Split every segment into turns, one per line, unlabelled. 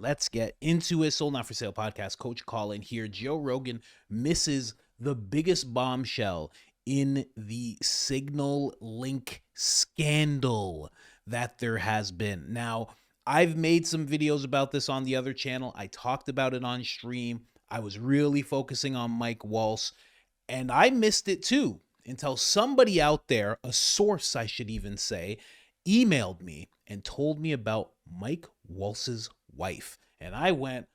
Let's get into it. Sold Not For Sale podcast. Coach Colin here. Joe Rogan misses the biggest bombshell in the Signal link scandal that there has been. Now, I've made some videos about this on the other channel. I talked about it on stream. I was really focusing on Mike Waltz, and I missed it too until somebody out there, a source I should even say, emailed me and told me about Mike Waltz's wife. And I went,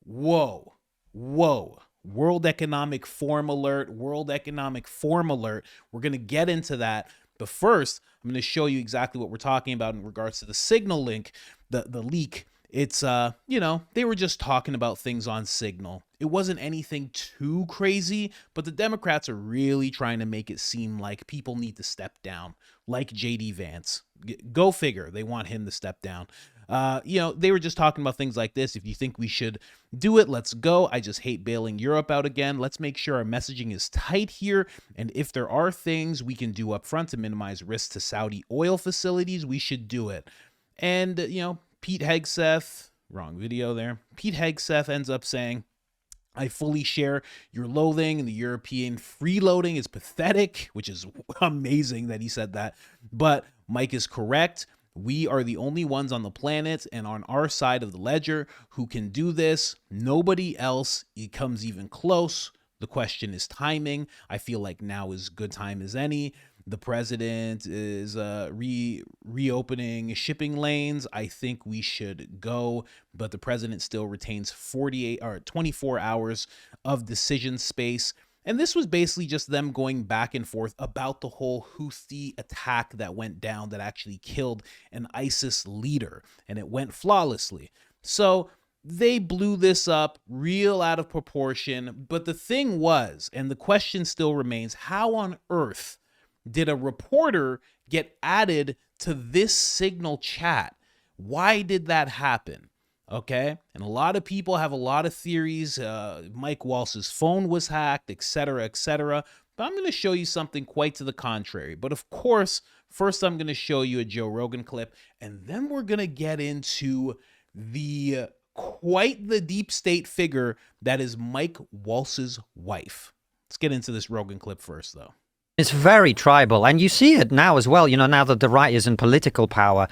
whoa. World Economic Forum alert, World Economic Forum alert. We're going to get into that. But first, I'm going to show you exactly what we're talking about in regards to the Signal link, the leak. It's, they were just talking about things on Signal. It wasn't anything too crazy, but the Democrats are really trying to make it seem like people need to step down, like J.D. Vance. Go figure. They want him to step down. They were just talking about things like this. If you think we should do it, let's go. I just hate bailing Europe out again. Let's make sure our messaging is tight here. And if there are things we can do up front to minimize risk to Saudi oil facilities, we should do it. And, Pete Hegseth, wrong video there. Pete Hegseth ends up saying, I fully share your loathing, and the European freeloading is pathetic, which is amazing that he said that. But Mike is correct. We are the only ones on the planet and on our side of the ledger who can do this. Nobody else comes even close. The question is timing. I feel like now is good time as any. The president is reopening shipping lanes. I think we should go, but the president still retains 24 hours of decision space. And this was basically just them going back and forth about the whole Houthi attack that went down that actually killed an ISIS leader, and it went flawlessly. So they blew this up real out of proportion. But the thing was, and the question still remains, how on earth did a reporter get added to this Signal chat? Why did that happen? Okay, and a lot of people have a lot of theories. Mike Waltz's phone was hacked, etc., etc. But I'm going to show you something quite to the contrary. But of course, first I'm going to show you a Joe Rogan clip, and then we're going to get into the quite the deep state figure that is Mike Waltz's wife. Let's get into this Rogan clip first, though.
It's very tribal, and you see it now as well. Now that the right is in political power,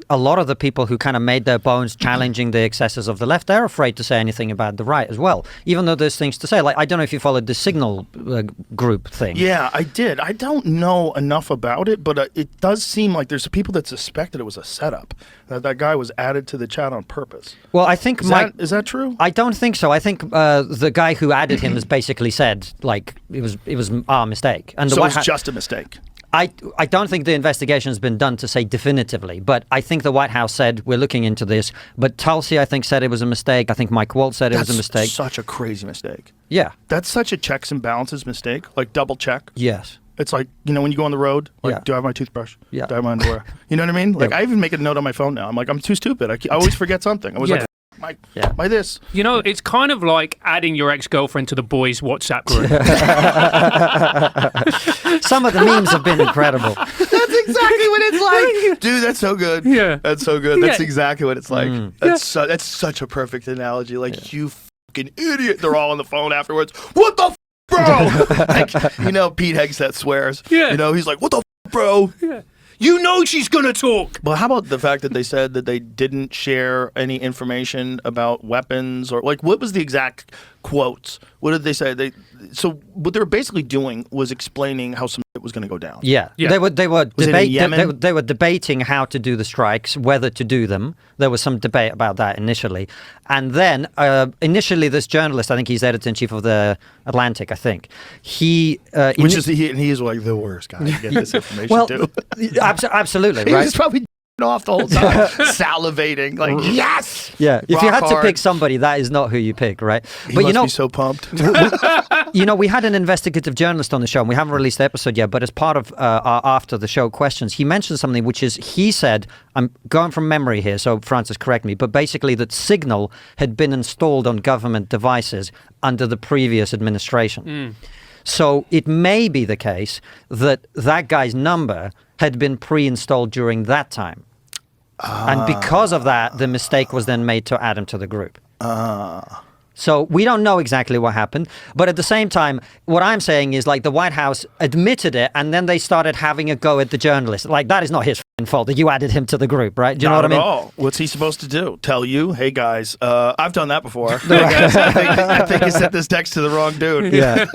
a lot of the people who kind of made their bones challenging the excesses of the left, they're afraid to say anything about the right as well, even though there's things to say. Like, I don't know if you followed the Signal group thing.
Yeah, I did. I don't know enough about it, but it does seem like there's people that suspected it was a setup, that guy was added to the chat on purpose.
Well, I think
is that true?
I don't think so. I think the guy who added him has basically said, like, it was our mistake. And
so it's just a mistake.
I don't think the investigation has been done to say definitively, but I think the White House said we're looking into this. But Tulsi, I think, said it was a mistake. I think Mike Waltz said it was a mistake.
That's such a crazy mistake.
Yeah.
That's such a checks and balances mistake, like double check.
Yes.
It's like, when you go on the road, like, do I have my toothbrush?
Yeah.
Do I have my underwear? You know what I mean? Like, I even make a note on my phone now. I'm like, I'm too stupid. I always forget something. I was like, my this.
It's kind of like adding your ex-girlfriend to the boys' WhatsApp group.
Some of the memes have been incredible.
That's exactly what it's like. Dude, that's so good.
Yeah.
That's so good. That's
Yeah.
exactly what it's like. That's such a perfect analogy. Like, you fucking idiot. They're all on the phone afterwards. What the bro? Like, Pete Hegseth swears.
Yeah.
He's like, what the bro?
Yeah. You know she's gonna talk.
Well, how about the fact that they said that they didn't share any information about weapons, or like, what was the exact quotes? What did they say? So what they were basically doing was explaining how some shit was going to go down.
Yeah. They were debating how to do the strikes, whether to do them. There was some debate about that initially, and then initially this journalist, I think he's editor-in-chief of the Atlantic, I think he is like the worst guy to get this information to. Absolutely, right?
He's probably off the whole time, salivating, like, yes!
Yeah, if you had to pick somebody, that is not who you pick, right?
He must be so pumped.
We had an investigative journalist on the show, and we haven't released the episode yet, but as part of our after the show questions, he mentioned something, which is, he said, I'm going from memory here, so Francis, correct me, but basically that Signal had been installed on government devices under the previous administration. So it may be the case that that guy's number had been pre-installed during that time. And because of that, the mistake was then made to add him to the group. So we don't know exactly what happened. But at the same time, what I'm saying is like the White House admitted it and then they started having a go at the journalist. Like that is not his fault that you added him to the group, right? Do you know what I mean?
Not at all. What's he supposed to do? Tell you, hey guys, I've done that before. Hey guys, I think you sent this text to the wrong dude.
Yeah.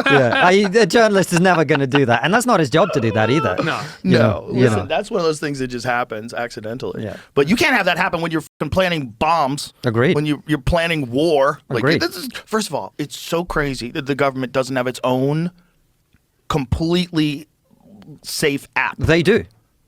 A journalist is never going to do that. And that's not his job to do that either.
No. Listen, that's one of those things that just happens accidentally.
Yeah.
But you can't have that happen when you're planning bombs.
Agreed.
When you're planning war.
Agreed.
Like, first of all, it's so crazy that the government doesn't have its own completely safe app.
They do.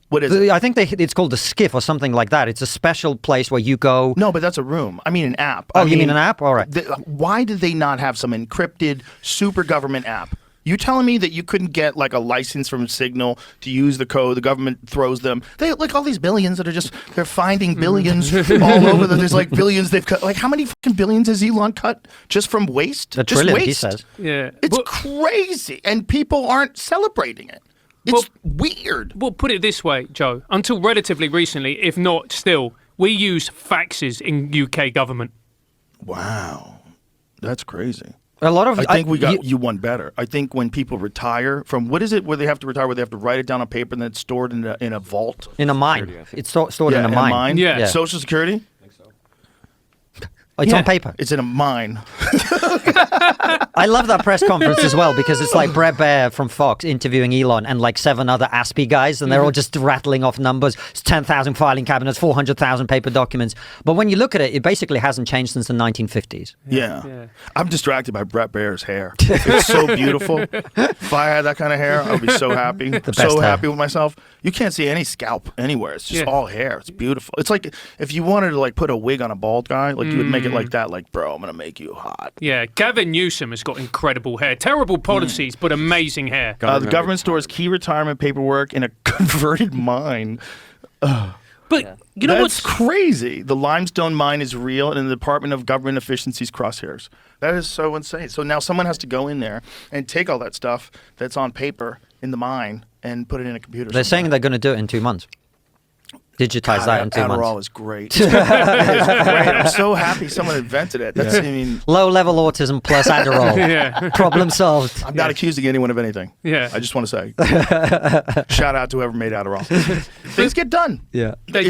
What is it?
I think it's called the Skiff or something like that. It's a special place where you go.
No, but that's a room. I mean an app.
Oh, you mean an app? All right.
Why did they not have some encrypted super government app? You telling me that you couldn't get like a license from Signal to use the code? The government throws them. They like all these billions that are they're finding billions all over. There's like billions they've cut. Like how many fucking billions has Elon cut just from waste?
A
just
trillion,
waste.
he says.
Yeah.
It's crazy, and people aren't celebrating it. It's weird.
Well, put it this way, Joe. Until relatively recently, if not still, we use faxes in UK government.
Wow, that's crazy.
A lot of
I think we got you one better. I think when people retire from what is it where they have to retire, where they have to write it down on paper and then it's stored in a vault?
in a mine. It's stored in a mine.
Yeah.
Social Security?
It's on paper.
It's in a mine.
I love that press conference as well because it's like Brett Baer from Fox interviewing Elon and like 7 other ASPI guys and they're all just rattling off numbers. It's 10,000 filing cabinets, 400,000 paper documents. But when you look at it, it basically hasn't changed since the 1950s.
Yeah. I'm distracted by Brett Baer's hair. It's so beautiful. If I had that kind of hair, I would be so happy. So happy with myself. You can't see any scalp anywhere. It's just all hair. It's beautiful. It's like if you wanted to like put a wig on a bald guy, like you would make it like that, like, bro, I'm going to make you hot.
Yeah, Gavin Newsom has got incredible hair. Terrible policies, but amazing hair.
The government stores key retirement paperwork in a converted mine.
But you know
That's
what's
crazy. The limestone mine is real and in the Department of Government Efficiency's crosshairs. That is so insane. So now someone has to go in there and take all that stuff that's on paper in the mine and put it in a computer.
They're saying they're going to do it in 2 months. Digitize that in 2 months.
Adderall is great. It is great. I'm so happy someone invented it. That's, I mean,
Low-level autism plus Adderall.
Yeah.
Problem solved.
I'm not accusing anyone of anything.
Yeah.
I just want to say, shout out to whoever made Adderall. Things get done.
Yeah.
They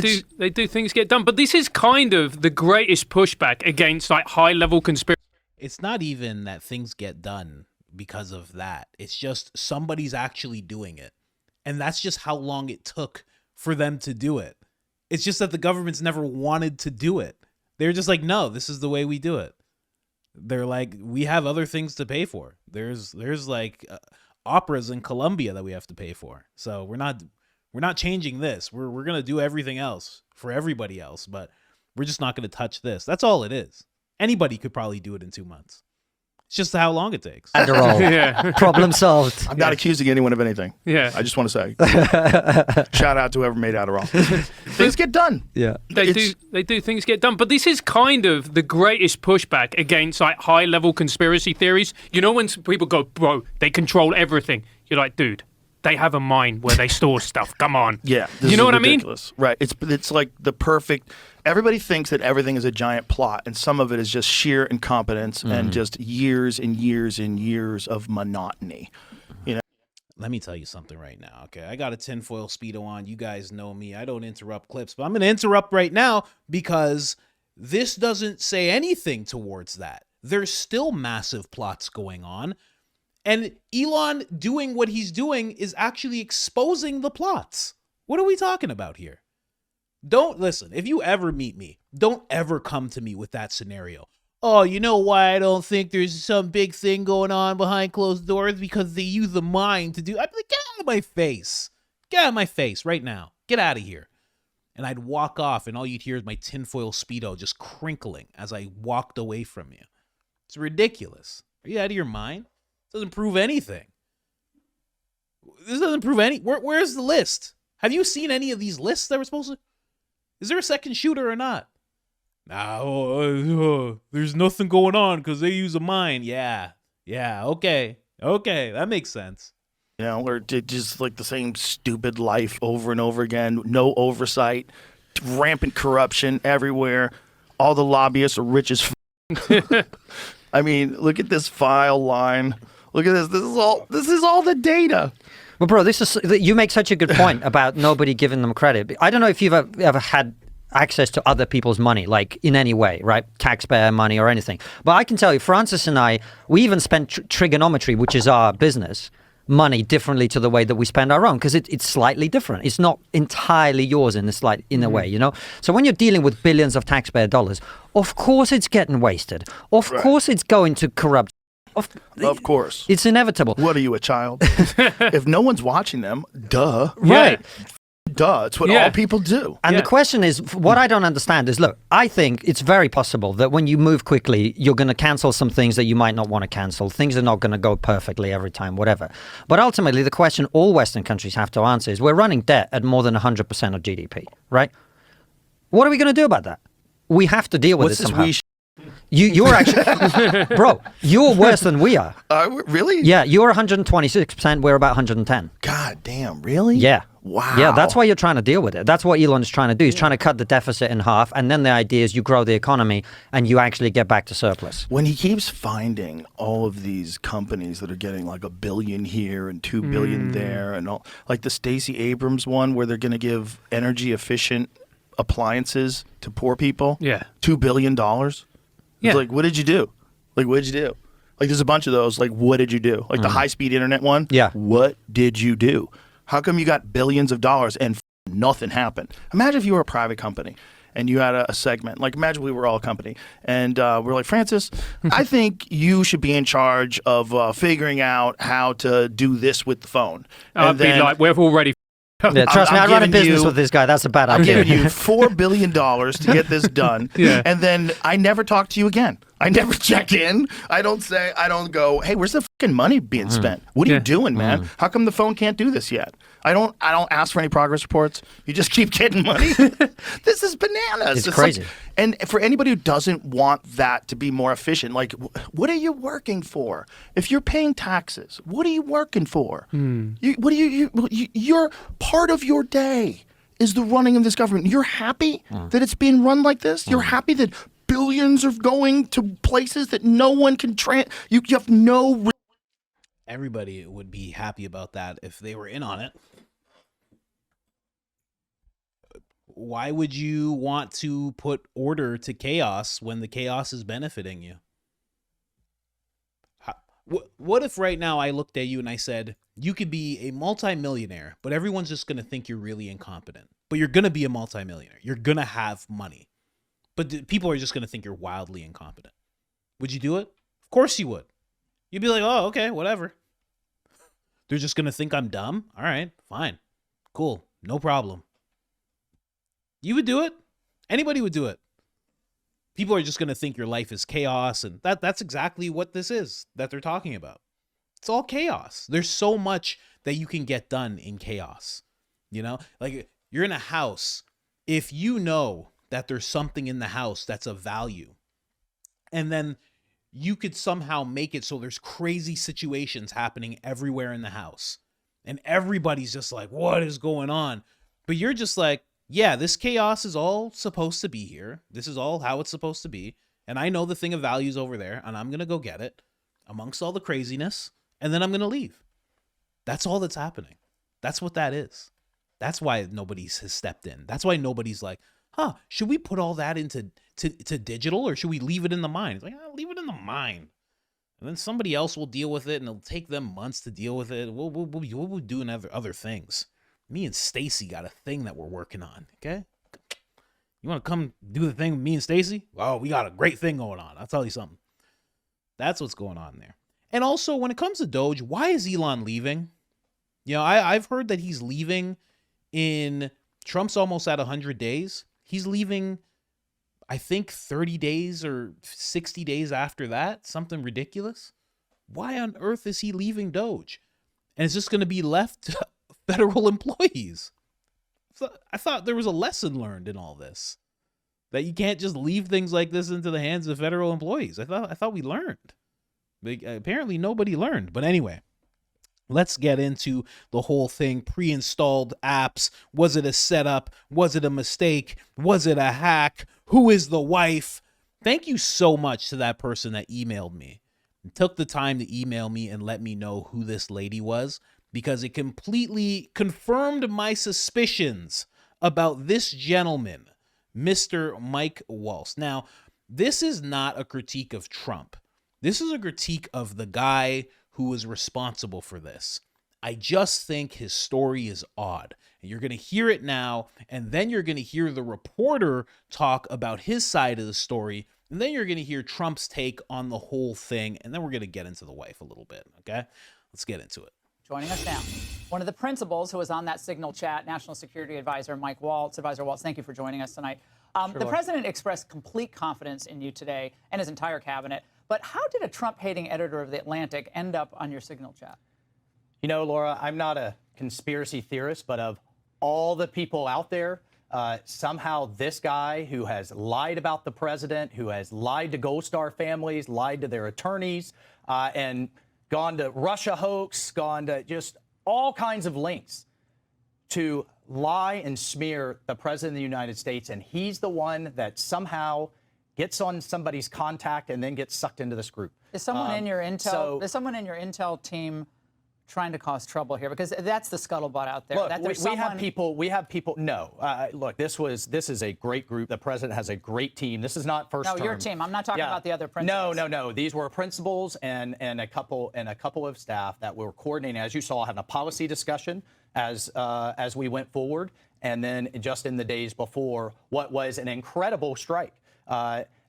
do things get done, but this is kind of the greatest pushback against like high-level conspiracy.
It's not even that things get done because of that. It's just somebody's actually doing it. And that's just how long it took for them to do it. It's just that the government's never wanted to do it. They're just like, no, this is the way we do it. They're like, we have other things to pay for. There's like operas in Colombia that we have to pay for. So we're not changing this. We're gonna do everything else for everybody else, but we're just not gonna touch this. That's all it is. Anybody could probably do it in 2 months. It's just how long it takes.
Adderall.
Yeah.
Problem solved.
I'm not accusing anyone of anything.
Yeah.
I just want to say, shout out to whoever made Adderall. Things get done.
Yeah.
They do things get done, but this is kind of the greatest pushback against like high-level conspiracy theories. You know when people go, bro, they control everything. You're like, dude, they have a mine where they store stuff. Come on.
Yeah.
You know what I mean?
Right. It's like the perfect. Everybody thinks that everything is a giant plot, and some of it is just sheer incompetence and just years and years and years of monotony. You know.
Let me tell you something right now, okay? I got a tinfoil Speedo on. You guys know me. I don't interrupt clips, but I'm going to interrupt right now because this doesn't say anything towards that. There's still massive plots going on, and Elon doing what he's doing is actually exposing the plots. What are we talking about here? Don't listen. If you ever meet me, don't ever come to me with that scenario. Oh, you know why I don't think there's some big thing going on behind closed doors? Because they use the mind to do. I'd be like, get out of my face. Get out of my face right now. Get out of here. And I'd walk off, and all you'd hear is my tinfoil Speedo just crinkling as I walked away from you. It's ridiculous. Are you out of your mind? It doesn't prove anything. This doesn't prove any. Where's the list? Have you seen any of these lists that were supposed to? Is there a second shooter or not? No, there's nothing going on because they use a mine. Yeah, okay, that makes sense.
You know, or just like the same stupid life over and over again. No oversight. rampant corruption everywhere. All the lobbyists are rich as I mean, look at this file line. Look at this. This is all the data.
Well, bro, you make such a good point about nobody giving them credit. I don't know if you've ever had access to other people's money, like in any way, right? Taxpayer money or anything. But I can tell you, Francis and I, we even spent trigonometry, which is our business, money differently to the way that we spend our own, because it's slightly different. It's not entirely yours in a way, you know? So when you're dealing with billions of taxpayer dollars, of course it's getting wasted. Of course it's going to corrupt. Of
course.
It's inevitable.
What are you, a child? If no one's watching them, duh.
Right.
Duh. It's what all people do.
And the question is, what I don't understand is, look, I think it's very possible that when you move quickly, you're going to cancel some things that you might not want to cancel. Things are not going to go perfectly every time, whatever. But ultimately, the question all Western countries have to answer is, we're running debt at more than 100% of GDP, right? What are we going to do about that? We have to deal with it somehow. You're actually, bro, you're worse than we are.
Really?
Yeah, you're 126%, we're about 110.
God damn, really?
Yeah.
Wow.
Yeah, that's why you're trying to deal with it. That's what Elon's trying to do. He's trying to cut the deficit in half, and then the idea is you grow the economy and you actually get back to surplus.
When he keeps finding all of these companies that are getting like $1 billion here and $2 billion there, and all, like the Stacey Abrams one where they're going to give energy efficient appliances to poor people.
Yeah.
$2 billion.
Yeah.
It's like, what did you do? Like, what did you do? Like, there's a bunch of those. Like, what did you do? Like the high-speed internet one.
Yeah.
What did you do? How come you got billions of dollars and nothing happened? Imagine if you were a private company and you had a segment. Like, imagine we were all a company. And we're like, Francis, I think you should be in charge of figuring out how to do this with the phone.
I'd be like, we've already
Yeah, trust me, I run a business with this guy. That's a bad idea.
I'm giving you $4 billion to get this done. And then I never talk to you again. I never check in. I don't go, hey, where's the fucking money being spent? What are you doing, man? How come the phone can't do this yet? I don't ask for any progress reports. You just keep getting money. This is bananas.
It's crazy.
And for anybody who doesn't want that to be more efficient, like, what are you working for? If you're paying taxes, what are you working for? You're part of your day is the running of this government. You're happy that it's being run like this? You're happy that billions are going to places that no one can you have no...
Everybody would be happy about that if they were in on it. Why would you want to put order to chaos when the chaos is benefiting you? What if right now I looked at you and I said, you could be a multimillionaire, but everyone's just going to think you're really incompetent. But you're going to be a multimillionaire. You're going to have money. But people are just going to think you're wildly incompetent. Would you do it? Of course you would. You'd be like, oh, okay, whatever. They're just going to think I'm dumb? All right, fine. Cool. No problem. You would do it? Anybody would do it. People are just going to think your life is chaos, and that's exactly what this is that they're talking about. It's all chaos. There's so much that you can get done in chaos. You know? Like, you're in a house. If you know that there's something in the house that's of value, and then you could somehow make it so there's crazy situations happening everywhere in the house, and everybody's just like, what is going on? But you're just like, yeah, this chaos is all supposed to be here. This is all how it's supposed to be. And I know the thing of value is over there, and I'm going to go get it amongst all the craziness, and then I'm going to leave. That's all that's happening. That's what that is. That's why nobody has stepped in. That's why nobody's like, should we put all that into digital, or should we leave it in the mind? It's like, leave it in the mind. And then somebody else will deal with it, and it'll take them months to deal with it. We'll be doing other things. Me and Stacy got a thing that we're working on, okay? You want to come do the thing with me and Stacy? Oh, we got a great thing going on. I'll tell you something. That's what's going on there. And also, when it comes to Doge, why is Elon leaving? You know, I've heard that he's leaving in... Trump's almost at 100 days. He's leaving, I think, 30 days or 60 days after that. Something ridiculous. Why on earth is he leaving Doge? And it's just going to be left to federal employees. So I thought there was a lesson learned in all this, that you can't just leave things like this into the hands of federal employees. I thought we learned. But apparently nobody learned. But anyway, Let's get into the whole thing. Pre-installed apps. Was it a setup? Was it a mistake? Was it a hack? Who is the wife? Thank you so much to that person that emailed me. It took the time to email me and let me know who this lady was, because it completely confirmed my suspicions about this gentleman, Mr. Mike Waltz. Now, this is not a critique of Trump. This is a critique of the guy who was responsible for this. I just think his story is odd. And you're going to hear it now, and then you're going to hear the reporter talk about his side of the story, and then you're going to hear Trump's take on the whole thing, and then we're going to get into the wife a little bit, okay? Let's get into it.
Joining us now, one of the principals who was on that Signal chat, National Security Advisor Mike Waltz. Advisor Waltz, thank you for joining us tonight. The president expressed complete confidence in you today and his entire cabinet. But how did a Trump-hating editor of The Atlantic end up on your Signal chat?
You know, Laura, I'm not a conspiracy theorist, but of all the people out there, somehow this guy who has lied about the president, who has lied to Gold Star families, lied to their attorneys, and gone to Russia hoax, gone to just all kinds of links to lie and smear the president of the United States, and he's the one that somehow gets on somebody's contact and then gets sucked into this group.
Is someone in your intel? Is someone in your intel team trying to cause trouble here? Because that's the scuttlebutt out there.
Look,
that
we have people. We have people. No, look, this is a great group. The president has a great team. This is not first term.
No, your team. I'm not talking about the other principals.
No. These were principals and a couple of staff that were coordinating, as you saw, having a policy discussion as we went forward, and then just in the days before what was an incredible strike.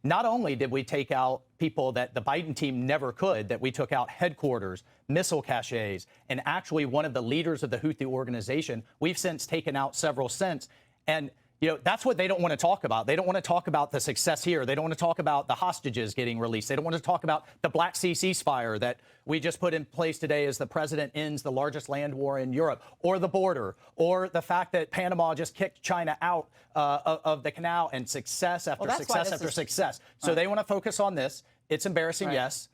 Not only did we take out people that the Biden team never could, that we took out headquarters, missile caches, and actually one of the leaders of the Houthi organization, we've since taken out several since. And, you know, that's what they don't want to talk about. They don't want to talk about the success here. They don't want to talk about the hostages getting released. They don't want to talk about the Black Sea ceasefire that we just put in place today as the president ends the largest land war in Europe, or the border, or the fact that Panama just kicked China out of the canal, and success after success after success. So they want to focus on this. It's embarrassing, yes.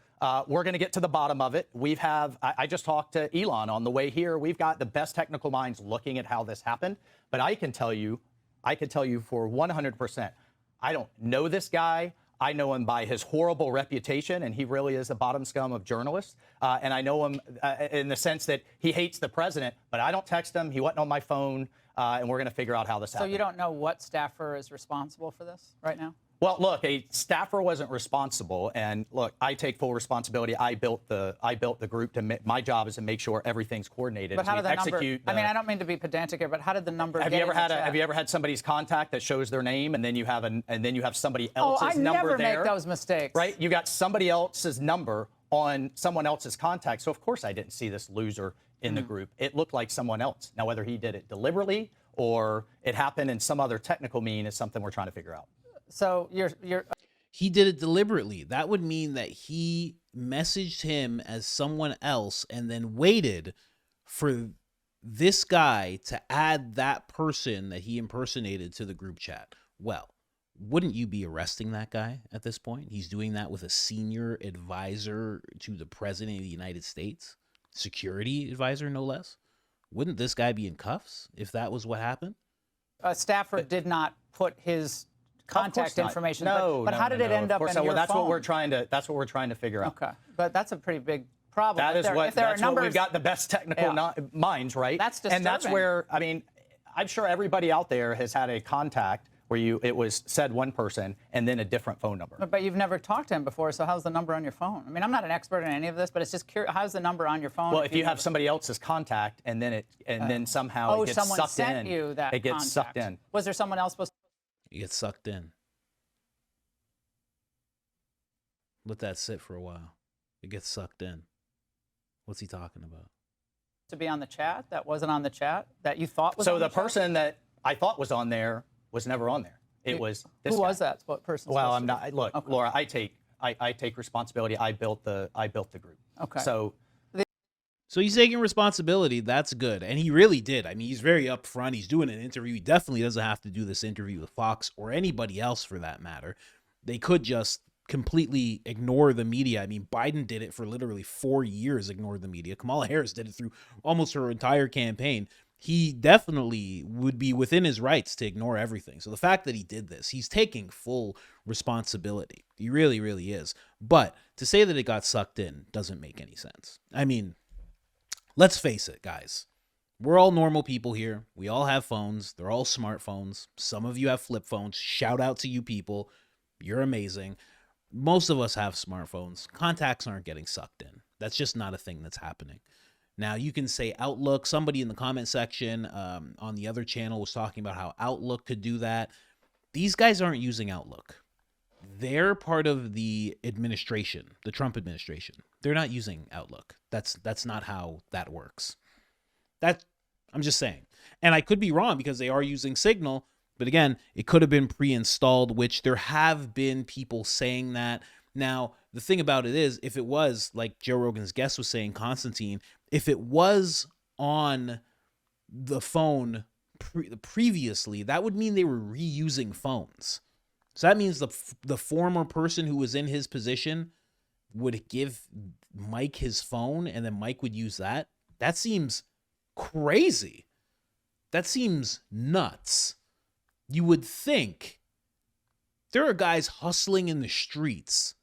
We're going to get to the bottom of it. I just talked to Elon on the way here. We've got the best technical minds looking at how this happened. But I can tell you for 100%, I don't know this guy. I know him by his horrible reputation, and he really is the bottom scum of journalists. And I know him in the sense that he hates the president, but I don't text him. He wasn't on my phone, and we're going to figure out how this happened.
So you don't know what staffer is responsible for this right now?
Well, look, a staffer wasn't responsible, and look, I take full responsibility. I built the group. My job is to make sure everything's coordinated.
But how did the number? I mean, I don't mean to be pedantic here, but how did the number?
Have you ever had somebody's contact that shows their name, and then you have somebody else's number there?
I never make those mistakes.
Right? You got somebody else's number on someone else's contact. So of course I didn't see this loser in the group. It looked like someone else. Now whether he did it deliberately or it happened in some other technical mean is something we're trying to figure out.
So
he did it deliberately. That would mean that he messaged him as someone else and then waited for this guy to add that person that he impersonated to the group chat. Well, wouldn't you be arresting that guy at this point? He's doing that with a senior advisor to the president of the United States, security advisor, no less. Wouldn't this guy be in cuffs if that was what happened?
A staffer did not put his contact information.
But
how did it end up in your
that's
phone?
What we're trying to figure out.
Okay, but that's a pretty big problem.
That's what we've got the best technical minds, right?
That's disturbing.
And that's where, I mean, I'm sure everybody out there has had a contact where it was said one person and then a different phone number.
But you've never talked to him before, so how's the number on your phone? I mean, I'm not an expert in any of this, but it's just curious. How's the number on your phone?
Well, if you have somebody else's contact and then then somehow it gets
someone
sucked
sent
in.
you that
it gets
contact.
sucked in.
Was there someone else supposed
He gets sucked in. Let that sit for a while. It gets sucked in. What's he talking about?
to be on the chat that wasn't on the chat that you thought was on
So the
chat?
person that I thought was on there was never on there. It was this
Who
guy.
was that? What person?
Well, I'm not. Look, okay. Laura, I take responsibility. I built the group.
Okay.
So
he's taking responsibility. That's good. And he really did. I mean, he's very upfront. He's doing an interview. He definitely doesn't have to do this interview with Fox or anybody else for that matter. They could just completely ignore the media. I mean, Biden did it for literally 4 years, ignored the media. Kamala Harris did it through almost her entire campaign. He definitely would be within his rights to ignore everything. So the fact that he did this, he's taking full responsibility. He really, really is. But to say that it got sucked in doesn't make any sense. I mean, let's face it, guys. We're all normal people here. We all have phones. They're all smartphones. Some of you have flip phones. Shout out to you people. You're amazing. Most of us have smartphones. Contacts aren't getting sucked in. That's just not a thing that's happening. Now, you can say Outlook. Somebody in the comment section on the other channel was talking about how Outlook could do that. These guys aren't using Outlook. They're part of the administration, the Trump administration. They're not using Outlook. That's not how that works. I'm just saying. And I could be wrong because they are using Signal. But again, it could have been pre-installed, which there have been people saying that. Now, the thing about it is, if it was, like Joe Rogan's guest was saying, Constantine, if it was on the phone previously, that would mean they were reusing phones. So that means the former person who was in his position would give Mike his phone, and then Mike would use that. That seems crazy. That seems nuts. You would think there are guys hustling in the streets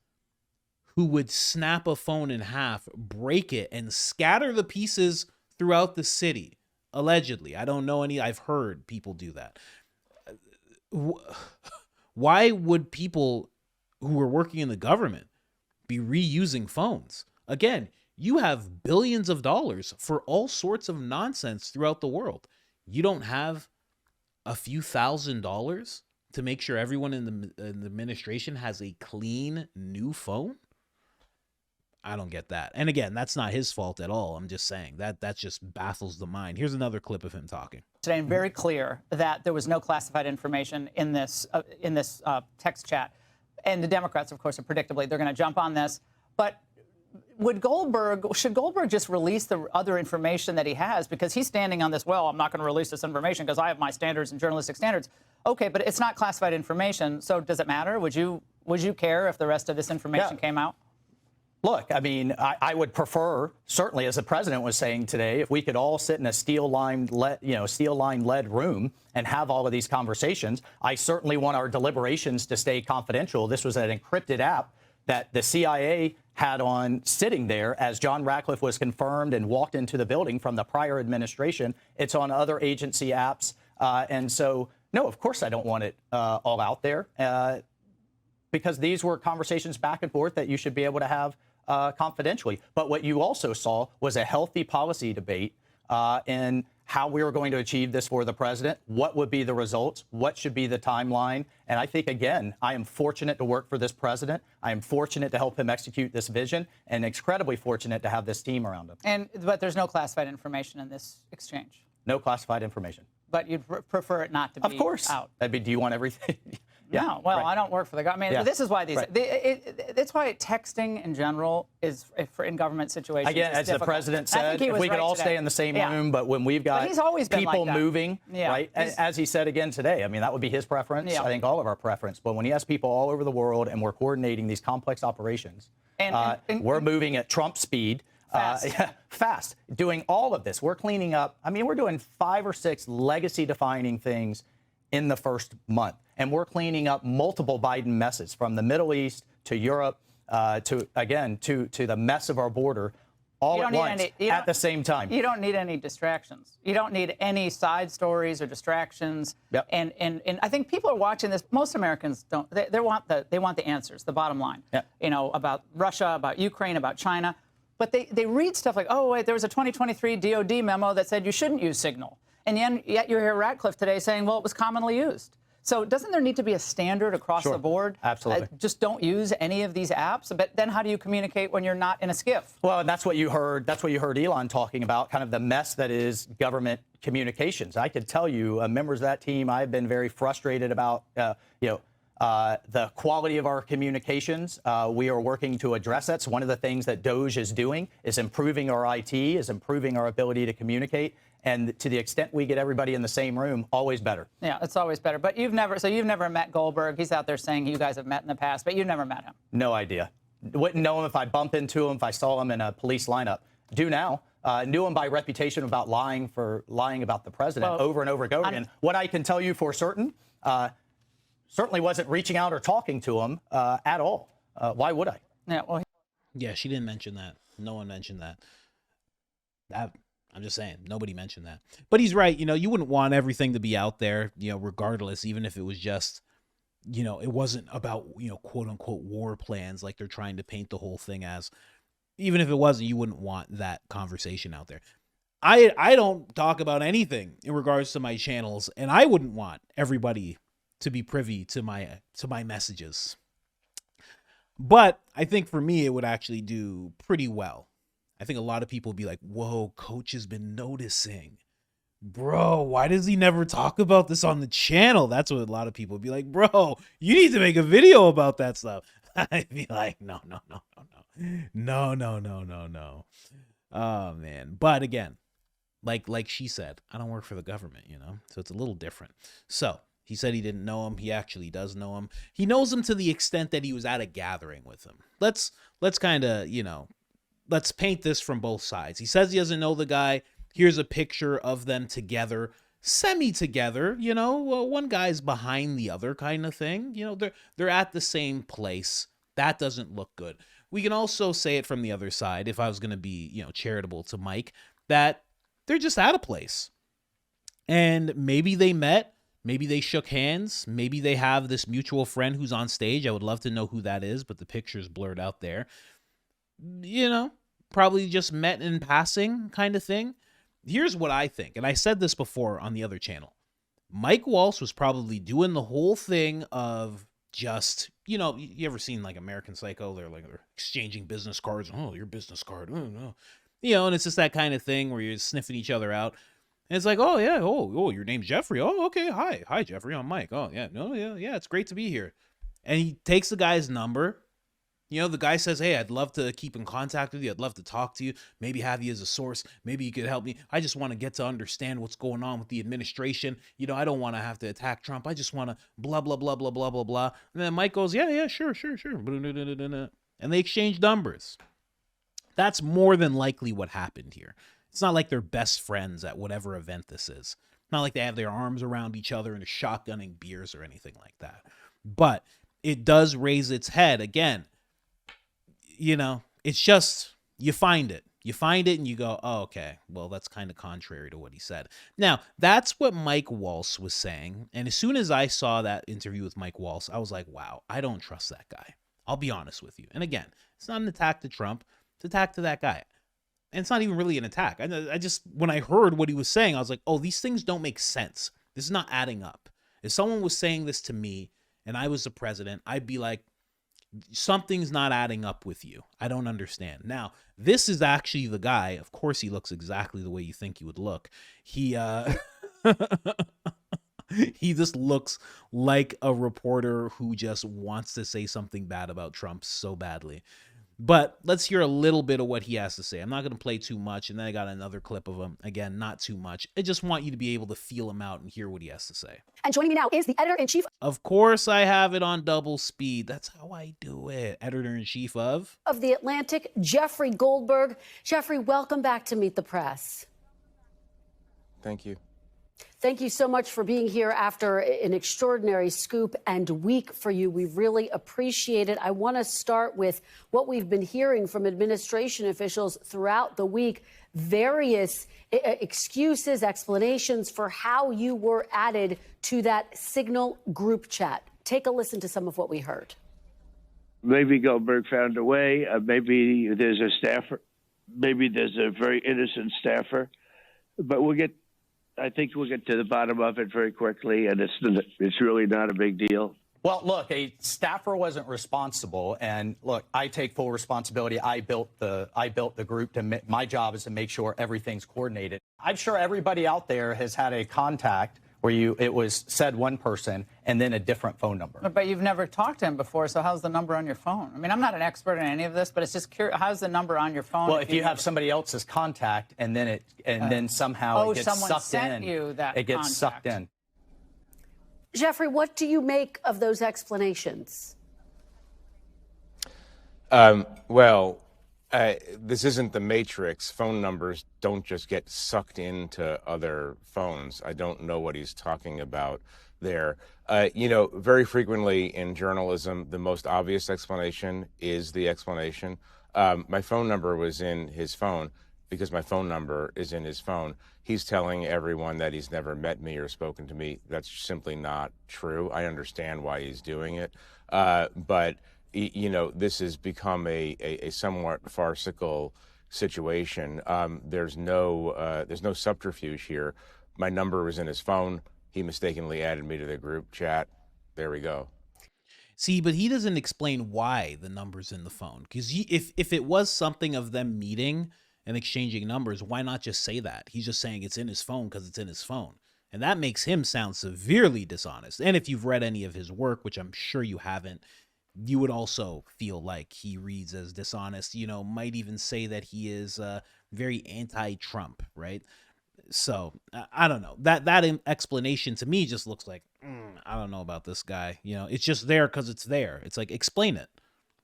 who would snap a phone in half, break it, and scatter the pieces throughout the city. Allegedly. I don't know any. I've heard people do that. Why would people who are working in the government be reusing phones? Again, you have billions of dollars for all sorts of nonsense throughout the world. You don't have a few $1,000s to make sure everyone in the administration has a clean new phone? I don't get that. And again, that's not his fault at all. I'm just saying that just baffles the mind. Here's another clip of him talking.
Today, and very clear that there was no classified information in this text chat. And the Democrats, of course, are predictably, they're going to jump on this. But should Goldberg just release the other information that he has? Because he's standing on this, well, I'm not going to release this information because I have my standards and journalistic standards. Okay, but it's not classified information, so does it matter? Would you care if the rest of this information came out?
Look, I mean, I would prefer, certainly, as the president was saying today, if we could all sit in a steel-lined lead room and have all of these conversations. I certainly want our deliberations to stay confidential. This was an encrypted app that the CIA had on sitting there as John Ratcliffe was confirmed and walked into the building from the prior administration. It's on other agency apps. And so, no, of course I don't want it all out there because these were conversations back and forth that you should be able to have confidentially. But what you also saw was a healthy policy debate in how we were going to achieve this for the president, what would be the results, what should be the timeline. And I think, again, I am fortunate to work for this president. I am fortunate to help him execute this vision and incredibly fortunate to have this team around him.
But there's no classified information in this exchange?
No classified information.
But you'd prefer it not to be
out? Of course.
That'd
be, do you want everything?
No, well, right. I don't work for the government. I mean, this is why that's why texting in general is, in government situations,
again, as
difficult.
the president said, if we could all stay in the same room, but when we've got people moving, right, as he said again today, I mean, that would be his preference. I think all of our preference. But when he has people all over the world and we're coordinating these complex operations, we're moving at Trump speed. Fast. Doing all of this. We're cleaning up. I mean, we're doing 5 or 6 legacy-defining things in the first month. And we're cleaning up multiple Biden messes from the Middle East to Europe to the mess of our border all at once at the same time.
You don't need any distractions. You don't need any side stories or distractions.
Yep.
And I think people are watching this. Most Americans don't. They want the answers, the bottom line.
Yep.
You know, about Russia, about Ukraine, about China. But they read stuff like, oh, wait, there was a 2023 DOD memo that said you shouldn't use Signal. And yet you hear Ratcliffe today saying, well, it was commonly used. So doesn't there need to be a standard across the board?
Absolutely.
Just don't use any of these apps. But then how do you communicate when you're not in a skiff?
Well, and that's what you heard. That's what you heard Elon talking about, kind of the mess that is government communications. I could tell you, members of that team, I've been very frustrated about, The quality of our communications, we are working to address that. So one of the things that DOJ is doing is improving our IT, is improving our ability to communicate. And to the extent we get everybody in the same room, always better.
Yeah, it's always better. But you've never met Goldberg. He's out there saying you guys have met in the past, but you've never met him.
No idea. Wouldn't know him if I bump into him, if I saw him in a police lineup. Do now. Knew him by reputation about lying about the president over and over again. What I can tell you for certain, certainly wasn't reaching out or talking to him at all. Why would I?
Yeah, she didn't mention that. No one mentioned that. I'm just saying, nobody mentioned that. But he's right. You wouldn't want everything to be out there, regardless, even if it was just, it wasn't about, quote unquote war plans like they're trying to paint the whole thing as. Even if it wasn't, you wouldn't want that conversation out there. I don't talk about anything in regards to my channels, and I wouldn't want everybody to be privy to my messages. But I think for me, it would actually do pretty well. I think a lot of people would be like, whoa, Coach has been noticing. Bro, why does he never talk about this on the channel? That's what a lot of people would be like, bro, you need to make a video about that stuff. I'd be like, no. Oh, man. But again, like she said, I don't work for the government, so it's a little different. So he said he didn't know him. He actually does know him. He knows him to the extent that he was at a gathering with him. Let's kind of, let's paint this from both sides. He says he doesn't know the guy. Here's a picture of them together, semi-together, one guy's behind the other kind of thing. They're at the same place. That doesn't look good. We can also say it from the other side, if I was going to be, charitable to Mike, that they're just at a place. And maybe they met, maybe they shook hands, maybe they have this mutual friend who's on stage. I would love to know who that is, but the picture's blurred out there. Probably just met in passing kind of thing. Here's what I think, and I said this before on the other channel. Mike Waltz was probably doing the whole thing of just, you ever seen like American Psycho? They're exchanging business cards. Oh, your business card. Oh, no. And it's just that kind of thing where you're sniffing each other out. And it's like, oh, yeah. Oh, your name's Jeffrey. Oh, okay. Hi, Jeffrey. I'm Mike. Oh, yeah. No, yeah. It's great to be here. And he takes the guy's number. The guy says, hey, I'd love to keep in contact with you. I'd love to talk to you. Maybe have you as a source. Maybe you could help me. I just want to get to understand what's going on with the administration. I don't want to have to attack Trump. I just want to blah, blah, blah, blah, blah, blah, blah. And then Mike goes, yeah, sure. And they exchange numbers. That's more than likely what happened here. It's not like they're best friends at whatever event this is. Not like they have their arms around each other and are shotgunning beers or anything like that. But it does raise its head again. It's just, you find it and you go, oh, okay, well, that's kind of contrary to what he said. Now, that's what Mike Waltz was saying. And as soon as I saw that interview with Mike Waltz, I was like, wow, I don't trust that guy. I'll be honest with you. And again, it's not an attack to Trump, it's an attack to that guy. And it's not even really an attack. I just, when I heard what he was saying, I was like, oh, these things don't make sense. This is not adding up. If someone was saying this to me and I was the president, I'd be like, something's not adding up with you. I don't understand. Now, this is actually the guy. Of course, he looks exactly the way you think he would look. He he just looks like a reporter who just wants to say something bad about Trump so badly. But let's hear a little bit of what he has to say. I'm not going to play too much, and then I got another clip of him. Again, not too much. I just want you to be able to feel him out and hear what he has to say.
And joining me now is the editor-in-chief.
Of course, I have it on double speed. That's how I do it. Editor-in-chief of
The Atlantic, Jeffrey Goldberg. Jeffrey, welcome back to Meet the Press.
Thank you.
Thank you so much for being here after an extraordinary scoop and week for you. We really appreciate it. I want to start with what we've been hearing from administration officials throughout the week, various excuses, explanations for how you were added to that Signal group chat. Take a listen to some of what we heard.
Maybe Goldberg found a way. Maybe there's a staffer. Maybe there's a very innocent staffer. But I think we'll get to the bottom of it very quickly, and it's really not a big deal.
Well, look, a staffer wasn't responsible, and look, I take full responsibility. I built the group. My job is to make sure everything's coordinated. I'm sure everybody out there has had a contact where it was said one person and then a different phone number.
But you've never talked to him before, so how's the number on your phone? I mean, I'm not an expert in any of this, but it's just curious. How's the number on your phone?
Well, if you have somebody else's contact and then then somehow it gets
someone
sucked
sent
in,
you that
it gets sucked
contact.
in.
Jeffrey, what do you make of those explanations?
This isn't the Matrix. Phone numbers don't just get sucked into other phones. I don't know what he's talking about there. Very frequently in journalism, the most obvious explanation is the explanation. My phone number was in his phone because my phone number is in his phone. He's telling everyone that he's never met me or spoken to me. That's simply not true. I understand why he's doing it. But this has become a somewhat farcical situation. There's no subterfuge here. My number was in his phone. He mistakenly added me to the group chat. There we go.
See, but he doesn't explain why the number's in the phone. Because if it was something of them meeting and exchanging numbers, why not just say that? He's just saying it's in his phone because it's in his phone. And that makes him sound severely dishonest. And if you've read any of his work, which I'm sure you haven't, you would also feel like he reads as dishonest, might even say that he is very anti-Trump, right? So I don't know. That explanation to me just looks like, I don't know about this guy. It's just there because it's there. It's like, explain it.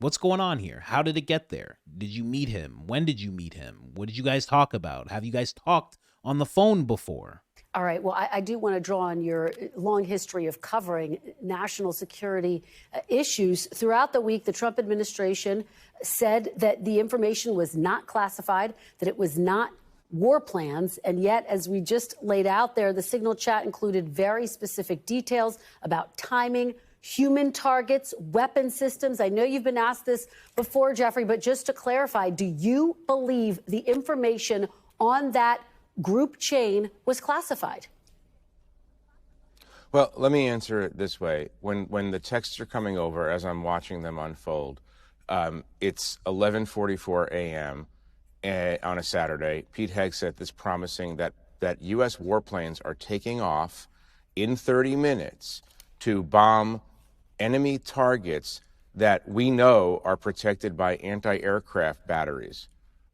What's going on here? How did it get there? Did you meet him? When did you meet him? What did you guys talk about? Have you guys talked on the phone before?
All right. Well, I do want to draw on your long history of covering national security issues. Throughout the week, the Trump administration said that the information was not classified, that it was not war plans. And yet, as we just laid out there, the Signal chat included very specific details about timing, human targets, weapon systems. I know you've been asked this before, Jeffrey, but just to clarify, do you believe the information on that group chain was classified?
Well, let me answer it this way. When the texts are coming over, as I'm watching them unfold, it's 11:44 a.m. On a Saturday. Pete Hegseth is promising that U.S. warplanes are taking off in 30 minutes to bomb enemy targets that we know are protected by anti-aircraft batteries.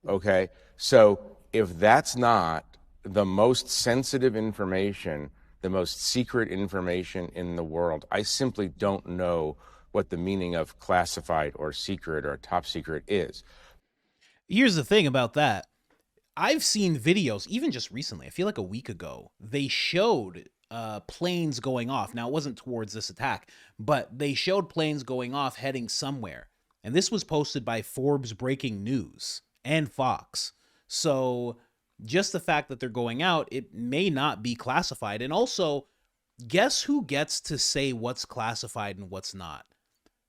Okay? So if that's not the most sensitive information, the most secret information in the world, I simply don't know what the meaning of classified or secret or top secret is.
Here's the thing about that. I've seen videos, even just recently, I feel like a week ago, they showed planes going off. Now, it wasn't towards this attack, but they showed planes going off heading somewhere. And this was posted by Forbes Breaking News and Fox. So just the fact that they're going out, it may not be classified. And also, guess who gets to say what's classified and what's not?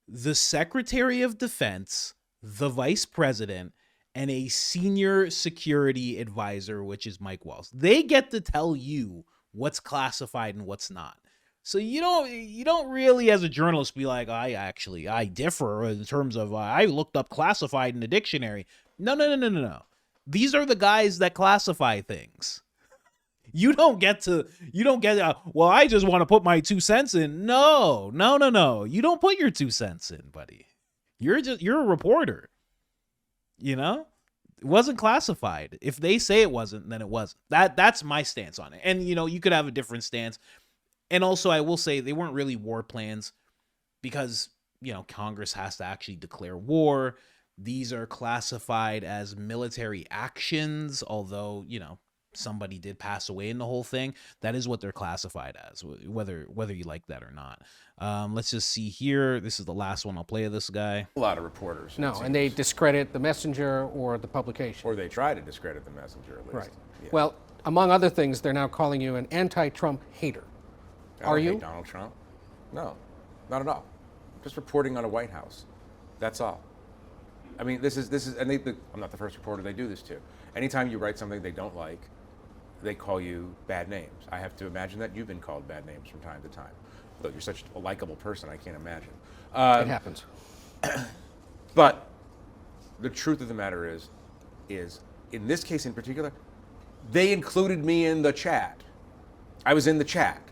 The Secretary of Defense, the Vice President, and a senior security advisor, which is Mike Waltz. They get to tell you what's classified and what's not. So you don't really, as a journalist, be like, I differ in terms of I looked up classified in the dictionary. No. These are the guys that classify things. You don't get, well, I just want to put my 2 cents in. No. You don't put your 2 cents in, buddy. You're a reporter. It wasn't classified. If they say it wasn't, then it wasn't. That's my stance on it. And, you could have a different stance. And also, I will say they weren't really war plans because, Congress has to actually declare war. These are classified as military actions, although, somebody did pass away in the whole thing. That is what they're classified as, whether you like that or not. Let's just see here. This is the last one I'll play of this guy.
A lot of reporters.
No, and they discredit the messenger or the publication.
Or they try to discredit the messenger, at least.
Right.
Yeah.
Well, among other things, they're now calling you an anti-Trump hater.
I don't hate Donald Trump? No, not at all. I'm just reporting on a White House. That's all. I mean, this is, and I'm not the first reporter they do this to. Anytime you write something they don't like, they call you bad names. I have to imagine that you've been called bad names from time to time. Though you're such a likable person, I can't imagine.
It happens.
But the truth of the matter is in this case in particular, they included me in the chat. I was in the chat.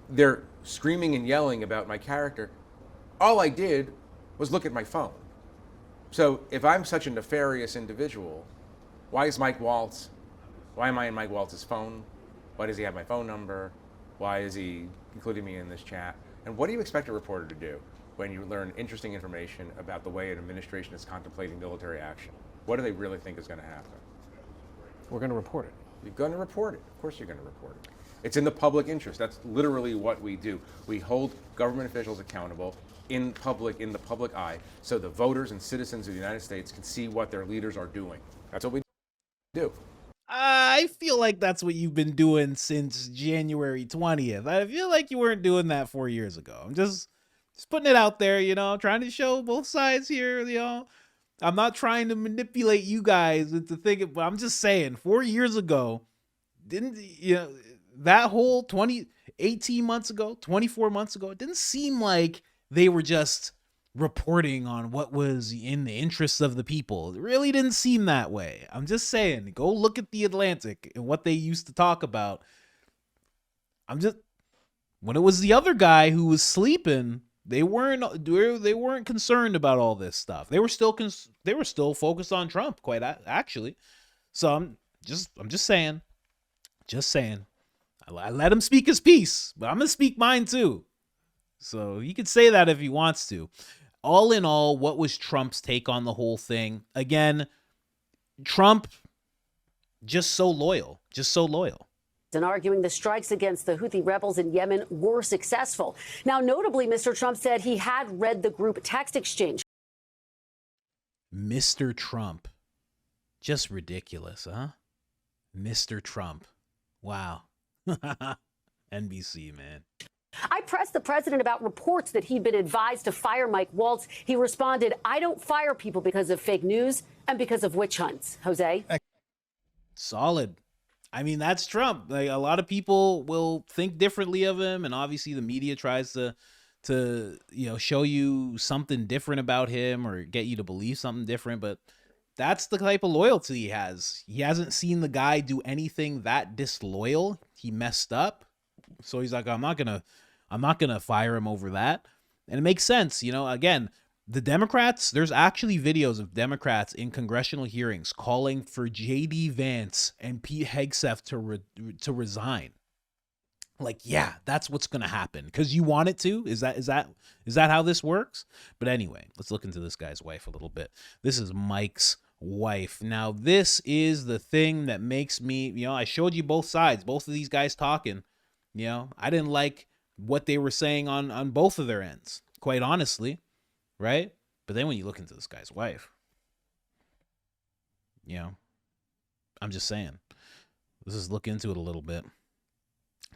they're screaming and yelling about my character. All I did was look at my phone. So if I'm such a nefarious individual, why is Mike Waltz? Why am I in Mike Waltz's phone? Why does he have my phone number? Why is he including me in this chat? And what do you expect a reporter to do when you learn interesting information about the way an administration is contemplating military action? What do they really think is going to happen?
We're going to report it.
You're going to report it. Of course you're going to report it. It's in the public interest. That's literally what we do. We hold government officials accountable in the public eye, so the voters and citizens of the United States can see what their leaders are doing. That's what we do.
I feel like that's what you've been doing since January 20th. I feel like you weren't doing that 4 years ago. I'm just putting it out there, I'm trying to show both sides here, I'm not trying to manipulate you guys into thinking, but I'm just saying 4 years ago, that whole 18 months ago, 24 months ago, it didn't seem like they were just reporting on what was in the interests of the people. It really didn't seem that way. I'm just saying, go look at the Atlantic and what they used to talk about. When it was the other guy who was sleeping, they weren't concerned about all this stuff. They were still focused on Trump, quite actually. So I'm just saying. I let him speak his piece, but I'm gonna speak mine too. So he could say that if he wants to. All in all, what was Trump's take on the whole thing? Again, Trump just so loyal.
And arguing the strikes against the Houthi rebels in Yemen were successful. Now, notably, Mr. Trump said he had read the group text exchange.
Mr. Trump. Just ridiculous, huh? Mr. Trump. Wow. NBC, man.
I pressed the president about reports that he'd been advised to fire Mike Waltz. He responded, I don't fire people because of fake news and because of witch hunts. Jose?
Solid. I mean, that's Trump. Like, a lot of people will think differently of him, and obviously the media tries to show you something different about him or get you to believe something different, but that's the type of loyalty he has. He hasn't seen the guy do anything that disloyal. He messed up. So he's like, I'm not gonna fire him over that. And it makes sense, again, the Democrats, there's actually videos of Democrats in congressional hearings calling for J.D. Vance and Pete Hegseth to resign. Like, yeah, that's what's going to happen because you want it to. Is that how this works? But anyway, let's look into this guy's wife a little bit. This is Mike's wife. Now, this is the thing that makes me, I showed you both sides, both of these guys talking. I didn't like what they were saying on both of their ends, quite honestly. Right? But then when you look into this guy's wife, I'm just saying, let's just look into it a little bit.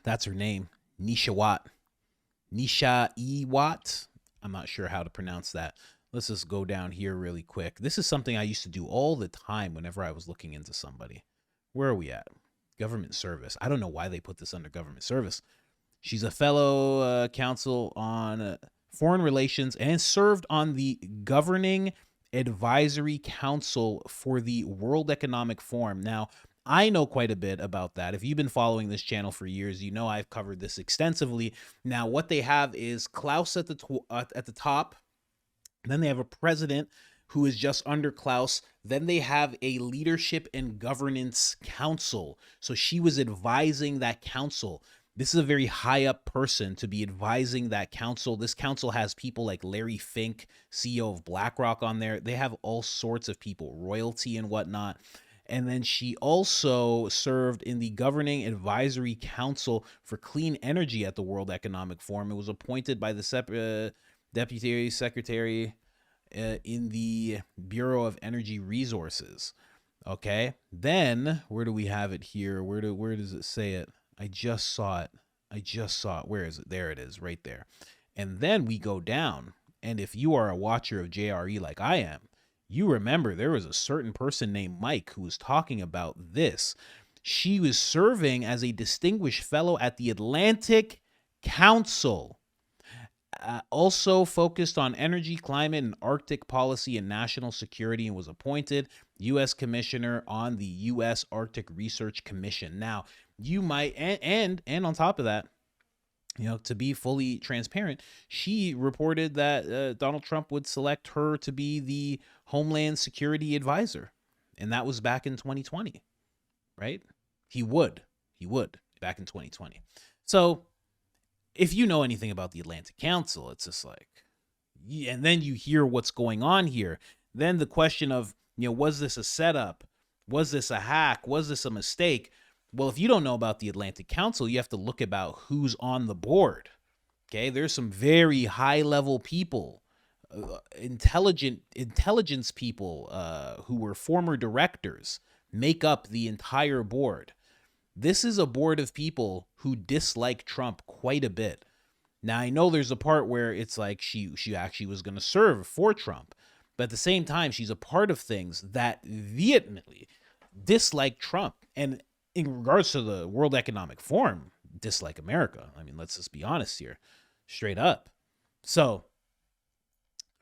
That's her name, Nisha Watt. Nisha E. Watt. I'm not sure how to pronounce that. Let's just go down here really quick. This is something I used to do all the time whenever I was looking into somebody. Where are we at? Government service. I don't know why they put this under government service. She's a fellow counsel on foreign relations and served on the governing advisory council for the World Economic Forum. Now, I know quite a bit about that. If you've been following this channel for years, you know I've covered this extensively. Now, what they have is Klaus at the top. Then they have a president who is just under Klaus. Then they have a leadership and governance council. So she was advising that council. This is a very high up person to be advising that council. This council has people like Larry Fink, CEO of BlackRock, on there. They have all sorts of people, royalty and whatnot. And then she also served in the governing advisory council for clean energy at the World Economic Forum. It was appointed by the deputy secretary in the Bureau of Energy Resources. Okay. Then where do we have it here? Where does it say it? I just saw it. Where is it? There it is, right there. And then we go down. And if you are a watcher of JRE like I am, you remember there was a certain person named Mike who was talking about this. She was serving as a distinguished fellow at the Atlantic Council. Also focused on energy, climate, and Arctic policy and national security, and was appointed U.S. Commissioner on the U.S. Arctic Research Commission. Now, you might, and on top of that, to be fully transparent, she reported that Donald Trump would select her to be the Homeland Security Advisor. And that was back in 2020, right? He would back in 2020. So if you know anything about the Atlantic Council, it's just like, and then you hear what's going on here. Then the question of, was this a setup? Was this a hack? Was this a mistake? Well, if you don't know about the Atlantic Council, you have to look about who's on the board. Okay, there's some very high-level people, intelligence people who were former directors make up the entire board. This is a board of people who dislike Trump quite a bit. Now, I know there's a part where it's like she actually was going to serve for Trump, but at the same time, she's a part of things that vehemently dislike Trump. And in regards to the World Economic Forum, dislike America. I mean, let's just be honest here, straight up. So,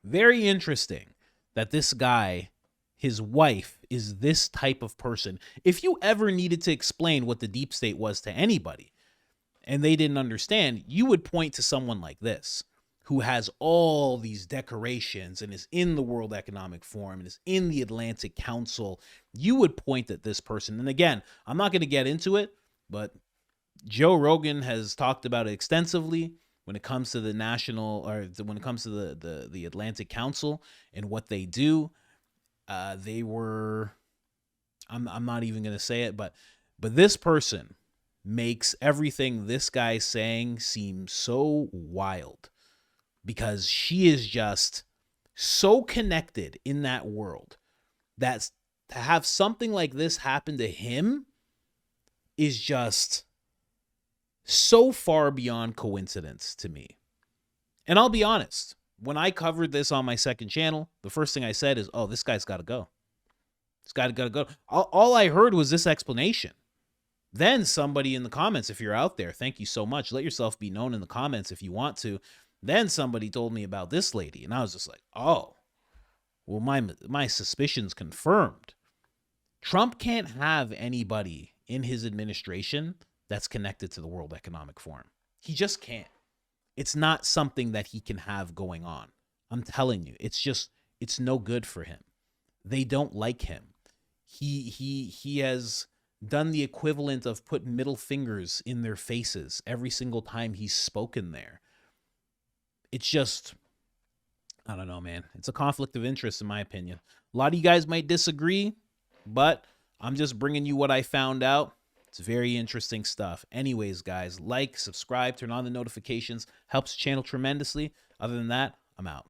very interesting that this guy, his wife, is this type of person. If you ever needed to explain what the deep state was to anybody and they didn't understand, you would point to someone like this, who has all these decorations and is in the World Economic Forum and is in the Atlantic Council. You would point at this person. And again, I'm not going to get into it, but Joe Rogan has talked about it extensively when it comes to the when it comes to the Atlantic Council and what they do. They were, I'm not even going to say it, but this person makes everything this guy's saying seem so wild, because she is just so connected in that world that to have something like this happen to him is just so far beyond coincidence to me. And I'll be honest, when I covered this on my second channel, the first thing I said is, oh, this guy's got to go. This guy's got to go. All I heard was this explanation. Then somebody in the comments, if you're out there, thank you so much. Let yourself be known in the comments if you want to. Then somebody told me about this lady, and I was just like, oh, well, my suspicions confirmed. Trump can't have anybody in his administration that's connected to the World Economic Forum. He just can't. It's not something that he can have going on. I'm telling you, it's no good for him. They don't like him. He has done the equivalent of putting middle fingers in their faces every single time he's spoken there. It's just, I don't know, man. It's a conflict of interest, in my opinion. A lot of you guys might disagree, but I'm just bringing you what I found out. It's very interesting stuff. Anyways, guys, like, subscribe, turn on the notifications. Helps the channel tremendously. Other than that, I'm out.